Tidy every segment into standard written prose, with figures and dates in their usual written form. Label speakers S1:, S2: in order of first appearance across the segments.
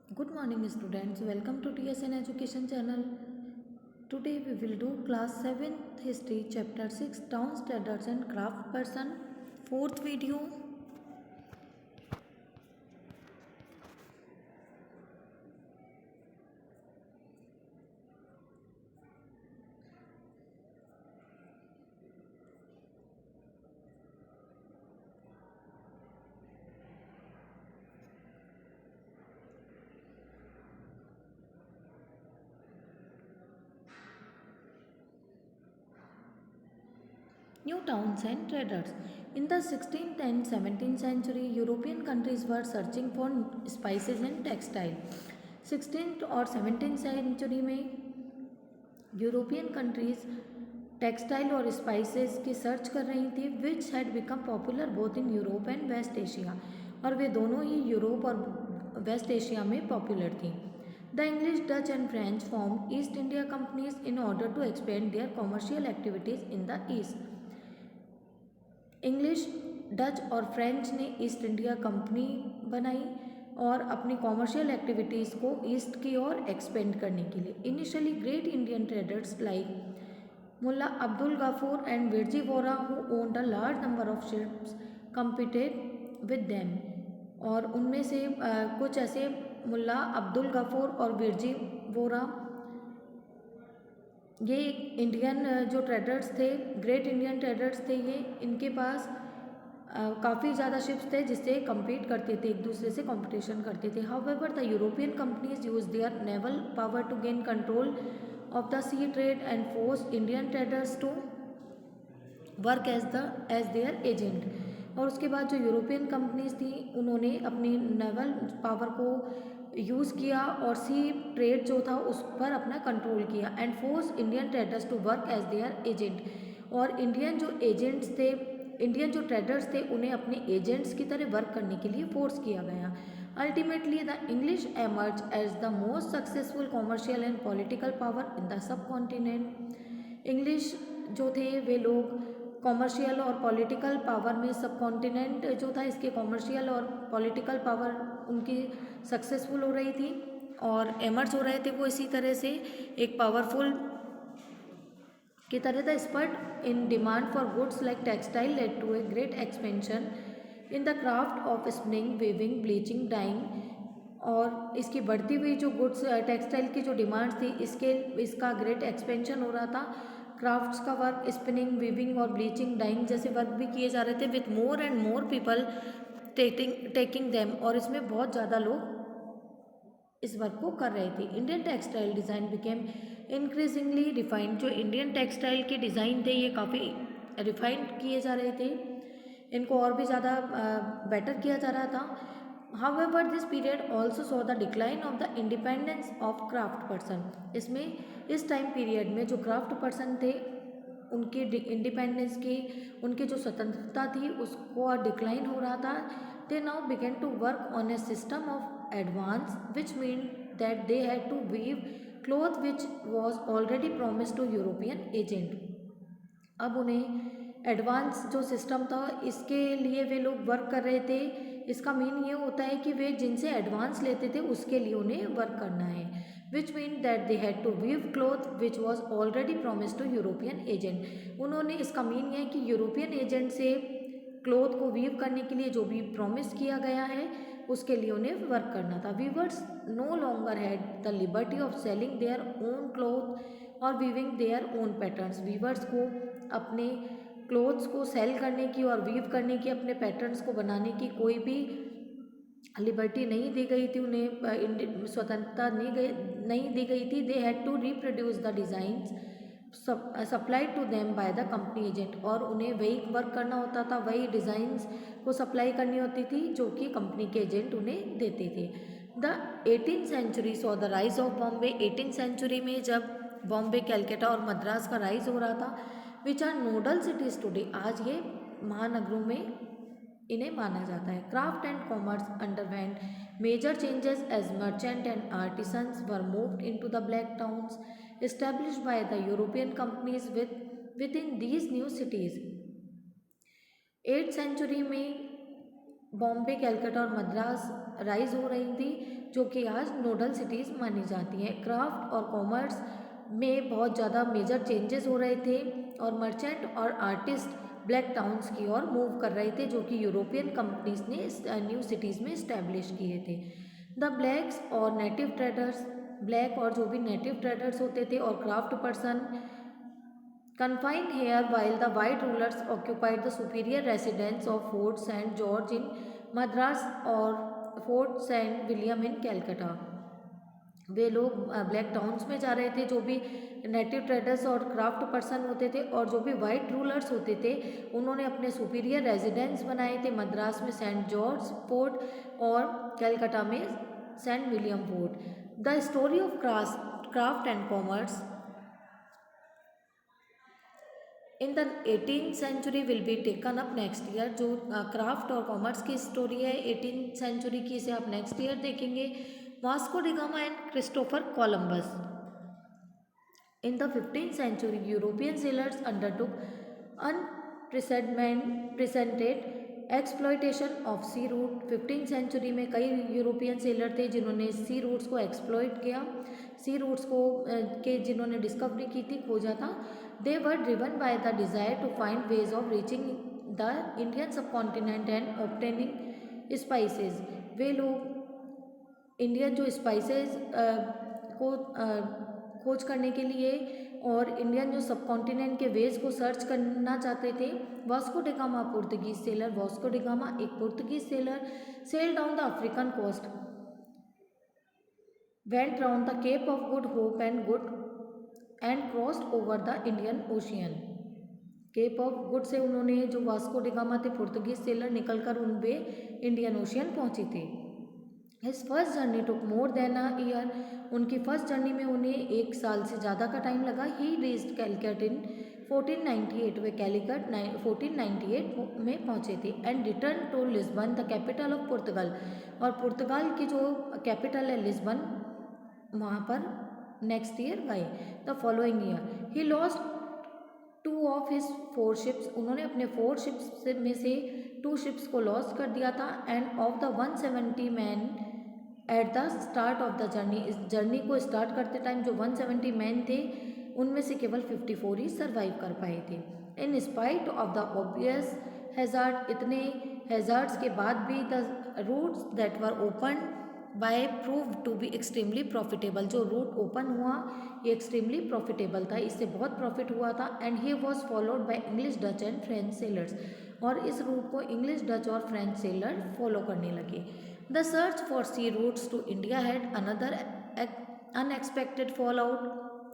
S1: Good morning students, welcome to TSN Education channel. Today we will do class 7th history chapter 6 town standards and craft person, fourth video. New towns and traders. In the 16th and 17th century, European countries were searching for spices and textile. 16th और 17th century में European countries textile और spices की search कर रही थी which had become popular both in Europe and West Asia, और वे दोनों ही यूरोप और वेस्ट एशिया में पॉपुलर थी. The English, Dutch and French form East India companies in order to expand their commercial activities in the East. English, Dutch और French ने East India company बनाई और अपनी कॉमर्शियल एक्टिविटीज़ को east की ओर expand करने के लिए. Initially great Indian traders like Mulla Abdul Ghafur and Virji Vora who owned a large number of ships competed with them. और उनमें से कुछ ऐसे मुल्ला अब्दुल गफूर और विरजी वोरा, ये इंडियन जो ट्रेडर्स थे, ग्रेट इंडियन ट्रेडर्स थे, ये इनके पास काफ़ी ज़्यादा शिप्स थे जिससे कम्पीट करते थे, एक दूसरे से कंपटीशन करते थे. However the European companies use their naval power to gain control of the sea trade and force Indian traders to work as their agent. और उसके बाद जो यूरोपियन कंपनीज थी उन्होंने अपनी नेवल पावर को यूज़ किया और सी ट्रेड जो था उस पर अपना कंट्रोल किया and force Indian traders to work as their agent. और इंडियन जो एजेंट्स थे, इंडियन जो ट्रेडर्स थे, उन्हें अपने एजेंट्स की तरह वर्क करने के लिए फोर्स किया गया. Ultimately the English emerge as the most successful commercial and political power in the subcontinent. English जो थे वे लोग कॉमर्शियल और पॉलिटिकल पावर में, सब कॉन्टिनेंट जो था इसके कॉमर्शियल और पॉलिटिकल पावर उनकी सक्सेसफुल हो रही थी और एमर्ज हो रहे थे वो इसी तरह से एक पावरफुल की तरह था. Spurt in demand for goods like textile led to a great expansion in the craft of spinning, weaving, bleaching, dyeing. और इसकी बढ़ती हुई जो गुड्स टेक्सटाइल की जो डिमांड थी इसका ग्रेट एक्सपेंशन हो रहा था. क्राफ्ट्स का वर्क, स्पिनिंग, वीविंग और ब्लीचिंग, डाइंग जैसे वर्क भी किए जा रहे थे with more and more people taking them. और इसमें बहुत ज़्यादा लोग इस वर्क को कर रहे थे. Indian textile design became increasingly refined. जो इंडियन टेक्सटाइल के डिज़ाइन थे ये काफ़ी रिफाइंड किए जा रहे थे, इनको और भी ज़्यादा बेटर किया जा रहा था. However, this period also saw the decline of the independence of craft person. इसमें इस टाइम पीरियड में जो क्राफ्ट पर्सन थे उनकी इंडिपेंडेंस की, उनकी जो स्वतंत्रता थी उसको डिक्लाइन हो रहा था. They now began to work on a system of advance which mean that they had to weave cloth which was already promise to European agent. अब उन्हें एडवांस जो सिस्टम था इसके लिए वे लोग वर्क कर रहे थे. इसका मीन ये होता है कि वे जिनसे एडवांस लेते थे उसके लिए उन्हें वर्क करना है. Which mean that they had to weave cloth which was already promise to European agent. उन्होंने, इसका मीन ये है कि यूरोपियन एजेंट से क्लॉथ को वीव करने के लिए जो भी प्रॉमिस किया गया है उसके लिए उन्हें वर्क करना था. Weavers no longer had the liberty of selling their own cloth और weaving their own patterns. Weavers को अपने क्लोथ्स को सेल करने की और वीव करने की, अपने पैटर्न्स को बनाने की कोई भी लिबर्टी नहीं दी गई थी, उन्हें स्वतंत्रता नहीं दी गई थी. They had to reproduce the designs supplied to them by the company agent. और उन्हें वही वर्क करना होता था, वही डिज़ाइंस को सप्लाई करनी होती थी जो कि कंपनी के एजेंट उन्हें देते थे. The 18th century saw the rise of Bombay. 18th century में जब बॉम्बे, कैलकाटा और मद्रास का राइज हो रहा था, which are nodal cities today. आज ये महानगरों में इन्हें माना जाता है. Craft and commerce underwent major changes as merchant and artisans were moved into the black towns established by the European companies within these new cities. 8th century में बॉम्बे, कैलकाटा और मद्रास राइज हो रही थी, जो कि आज नोडल सिटीज़ मानी जाती हैं। क्राफ्ट और कॉमर्स में बहुत ज़्यादा मेजर चेंजेस हो रहे थे और मर्चेंट और आर्टिस्ट ब्लैक टाउन्स की ओर मूव कर रहे थे, जो कि यूरोपियन कंपनीज ने न्यू सिटीज़ में इस्टेब्लिश किए थे। द ब्लैक्स और नेटिव ट्रेडर्स, ब्लैक और जो भी नेटिव ट्रेडर्स होते थे और craft person confined here while the white rulers occupied the superior residence of Fort St. George in Madras और Fort St. William in Calcutta। वे लोग ब्लैक टाउन्स में जा रहे थे, जो भी नेटिव ट्रेडर्स और क्राफ्ट पर्सन होते थे, और जो भी वाइट रूलर्स होते थे उन्होंने अपने सुपीरियर रेजिडेंस बनाए थे मद्रास में सेंट जॉर्ज फोर्ट और कलकत्ता में Saint William fort. The story of craft and commerce in the 18th century will be taken up next year. जो क्राफ्ट और कॉमर्स की स्टोरी है 18th सेंचुरी की, इसे आप नेक्स्ट ईयर देखेंगे। Vasco da Gama and Christopher Columbus. In the 15th century European sailors undertook unprecedented exploitation of sea route. 15th century में कई यूरोपियन सेलर थे जिन्होंने सी रूट्स को एक्सप्लॉयट किया, सी रूट्स को के जिन्होंने डिस्कवरी की थी, खोजा था। They were driven by the desire to find ways of reaching the Indian subcontinent and obtaining spices. वे लोग इंडियन जो स्पाइसेस को खोज करने के लिए और इंडियन जो सब कॉन्टिनेंट के वेज को सर्च करना चाहते थे। Vasco da Gama Portuguese sailor. Vasco da Gama एक Portuguese sailor sail down the African coast, went round the Cape of Good Hope and crossed over the Indian Ocean. Cape of Good से उन्होंने, जो Vasco da Gama थे Portuguese sailor, निकलकर वे Indian Ocean पहुंचे थे। His first journey took more than a year. उनकी first journey में उन्हें 1 साल से ज़्यादा का टाइम लगा। He reached Calicut in 1498। वे कैलिकट 1498 में पहुंचे थे। And return to Lisbon the capital of Portugal. और पुर्तगाल की जो कैपिटल है लिस्बन, वहाँ पर नेक्स्ट ईयर गए। The following year he lost 2 of his 4 ships. उन्होंने अपने 4 शिप्स में से 2 शिप्स को लॉस्ट कर दिया था। End of the 170 man at the start of the journey. इस जर्नी को स्टार्ट करते टाइम जो 170 मैन थे उनमें से केवल 54 ही सर्वाइव कर पाए थे। In spite of the obvious hazard, इतने हैजार्ड्स के बाद भी the routes that were open by prove to be extremely profitable. जो रूट ओपन हुआ ये एक्सट्रीमली प्रॉफिटेबल था, इससे बहुत प्रॉफिट हुआ था। And he was followed by English, Dutch and French sailors. और इस रूट को इंग्लिश, डच और फ्रेंच सेलर फॉलो करने लगे। The search for sea routes to India had another unexpected fallout.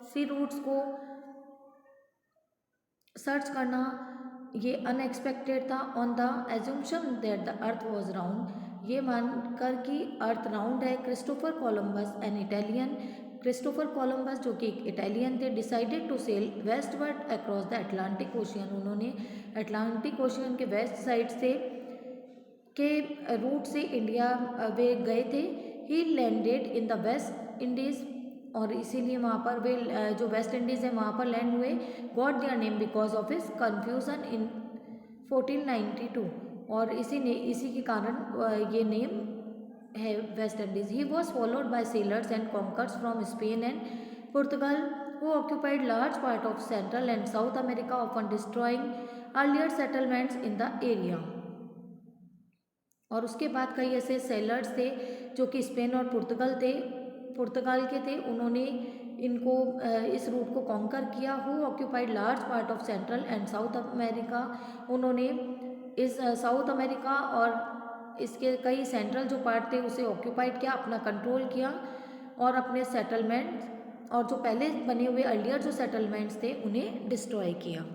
S1: Sea routes को search करना ये unexpected था। On the assumption that the earth was round, ये मानकर कि अर्थ राउंड है। Christopher Columbus an Italian, Christopher Columbus जो कि एक इटालियन थे, decided to sail westward across the Atlantic Ocean. उन्होंने अटलांटिक ओशियन के वेस्ट साइड से के रूट से इंडिया वे गए थे। He landed in the West Indies, और इसीलिए वहाँ पर वे जो वेस्ट इंडीज़ है वहाँ पर लैंड हुए। Got their name because of his confusion in 1492, और इसी के कारण ये नेम है West Indies. He was followed bye sellers and conquers from Spain and Portugal who occupied large part of Central and South America, often destroying earlier settlements in the area। और उसके बाद कई ऐसे सेलर्स थे जो कि Spain और पुर्तगाल के थे। उन्होंने इनको इस रूट को कॉन्कर किया। Who occupied large part of central and south America. उन्होंने इस साउथ अमेरिका और इसके कई सेंट्रल जो पार्ट थे उसे ऑक्यूपाइड किया, अपना कंट्रोल किया, और अपने सेटलमेंट्स और जो पहले बने हुए अर्लियर जो सेटलमेंट्स थे उन्हें डिस्ट्रॉय किया।